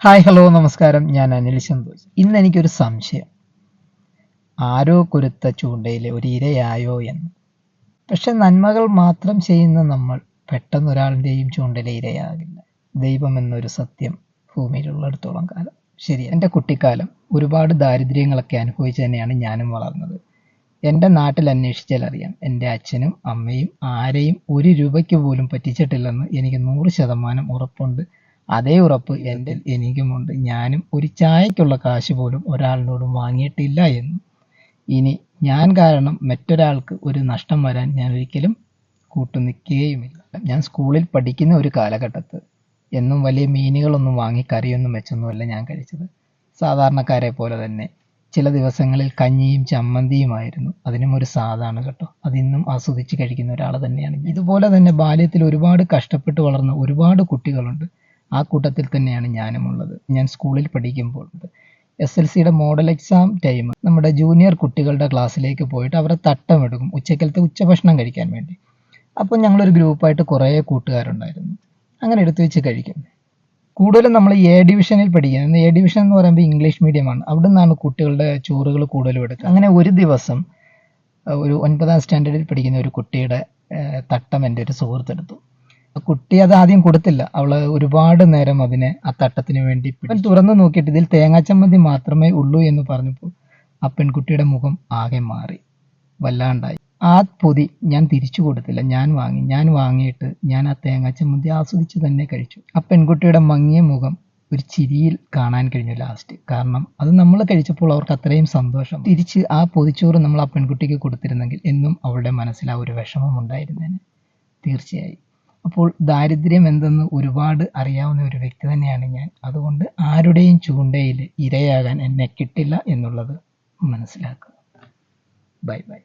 Hi hello നമസ്കാരം. ഞാൻ അനിൽ സന്തോഷ്. ഇന്ന് എനിക്കൊരു സംശയം. ആരോ കുരുത്ത ചൂണ്ടയിലെ ഒരു ഇരയായോ എന്ന്. പക്ഷെ നന്മകൾ മാത്രം ചെയ്യുന്ന നമ്മൾ പെട്ടെന്നൊരാളിൻ്റെയും ചൂണ്ടയിലെ ഇരയാകില്ല. ദൈവം എന്നൊരു സത്യം ഭൂമിയിലുള്ളിടത്തോളം കാലം. ശരി, എൻ്റെ കുട്ടിക്കാലം ഒരുപാട് ദാരിദ്ര്യങ്ങളൊക്കെ അനുഭവിച്ച് തന്നെയാണ് ഞാനും വളർന്നത്. എൻ്റെ നാട്ടിൽ അന്വേഷിച്ചാൽ അറിയാം, എൻ്റെ അച്ഛനും അമ്മയും ആരെയും ഒരു രൂപയ്ക്ക് പോലും പറ്റിച്ചിട്ടില്ലെന്ന് എനിക്ക് 100% ഉറപ്പുണ്ട്. അതേ ഉറപ്പ് എനിക്കുമുണ്ട്. ഞാനും ഒരു ചായക്കുള്ള കാശ് പോലും ഒരാളിനോടും വാങ്ങിയിട്ടില്ല എന്നും. ഇനി ഞാൻ കാരണം മറ്റൊരാൾക്ക് ഒരു നഷ്ടം വരാൻ ഞാൻ ഒരിക്കലും കൂട്ടുനിൽക്കുകയുമില്ല. ഞാൻ സ്കൂളിൽ പഠിക്കുന്ന ഒരു കാലഘട്ടത്ത് എന്നും വലിയ മീനുകളൊന്നും വാങ്ങി കറിയൊന്നും വെച്ചൊന്നുമല്ല ഞാൻ കഴിച്ചത്. സാധാരണക്കാരെ പോലെ തന്നെ ചില ദിവസങ്ങളിൽ കഞ്ഞിയും ചമ്മന്തിയുമായിരുന്നു. അതിനും ഒരു സ്വാദാണ് കേട്ടോ. അതിന്നും ആസ്വദിച്ച് കഴിക്കുന്ന ഒരാൾ തന്നെയാണ്. ഇതുപോലെ തന്നെ ബാല്യത്തിൽ ഒരുപാട് കഷ്ടപ്പെട്ട് വളർന്ന ഒരുപാട് കുട്ടികളുണ്ട്. ആ കൂട്ടത്തിൽ തന്നെയാണ് ഞാനുമുള്ളത്. ഞാൻ സ്കൂളിൽ പഠിക്കുമ്പോൾ SLCയുടെ മോഡൽ എക്സാം ടൈം നമ്മുടെ ജൂനിയർ കുട്ടികളുടെ ക്ലാസ്സിലേക്ക് പോയിട്ട് അവരെ തട്ടമെടുക്കും ഉച്ചക്കലത്തെ ഉച്ചഭക്ഷണം കഴിക്കാൻ വേണ്ടി. അപ്പോൾ ഞങ്ങളൊരു ഗ്രൂപ്പായിട്ട് കുറേ കൂട്ടുകാരുണ്ടായിരുന്നു. അങ്ങനെ എടുത്തു വെച്ച് കഴിക്കും. കൂടുതലും നമ്മൾ ഡിവിഷനിൽ പഠിക്കുന്നത്. ഡിവിഷൻ എന്ന് പറയുമ്പോൾ ഇംഗ്ലീഷ് മീഡിയമാണ്. അവിടെ നിന്നാണ് കുട്ടികളുടെ ചോറുകൾ കൂടുതലും എടുക്കുക. അങ്ങനെ ഒരു ദിവസം ഒരു 9ാം സ്റ്റാൻഡേർഡിൽ പഠിക്കുന്ന ഒരു കുട്ടിയുടെ തട്ടം എൻ്റെ ഒരു സുഹൃത്തെടുത്തു. കുട്ടി അത് ആദ്യം കൊടുത്തില്ല. അവള് ഒരുപാട് നേരം അതിനെ ആ തട്ടത്തിന് വേണ്ടി തുറന്നു നോക്കിയിട്ട് ഇതിൽ തേങ്ങാച്ചമ്മന്തി മാത്രമേ ഉള്ളൂ എന്ന് പറഞ്ഞപ്പോൾ ആ പെൺകുട്ടിയുടെ മുഖം ആകെ മാറി, വല്ലാണ്ടായി. ആ പൊതി ഞാൻ തിരിച്ചു കൊടുത്തില്ല. ഞാൻ വാങ്ങിയിട്ട് ഞാൻ ആ തേങ്ങാച്ചമ്മന്തി ആസ്വദിച്ച് തന്നെ കഴിച്ചു. ആ പെൺകുട്ടിയുടെ മങ്ങിയ മുഖം ഒരു ചിരിയിൽ കാണാൻ കഴിഞ്ഞു ലാസ്റ്റ്. കാരണം അത് നമ്മൾ കഴിച്ചപ്പോൾ അവർക്ക് അത്രയും സന്തോഷം. തിരിച്ച് ആ പൊതിച്ചോറ് നമ്മൾ ആ പെൺകുട്ടിക്ക് കൊടുത്തിരുന്നെങ്കിൽ എന്നും അവളുടെ മനസ്സിൽ ആ ഒരു വിഷമം ഉണ്ടായിരുന്നേനെ. തീർച്ചയായും. അപ്പോൾ ദാരിദ്ര്യം എന്തെന്ന് ഒരുപാട് അറിയാവുന്ന ഒരു വ്യക്തി തന്നെയാണ് ഞാൻ. അതുകൊണ്ട് ആരുടെയും ചൂണ്ടയിൽ ഇരയാകാൻ എന്നെ കിട്ടില്ല എന്നുള്ളത് മനസ്സിലാക്കുക. Bye bye.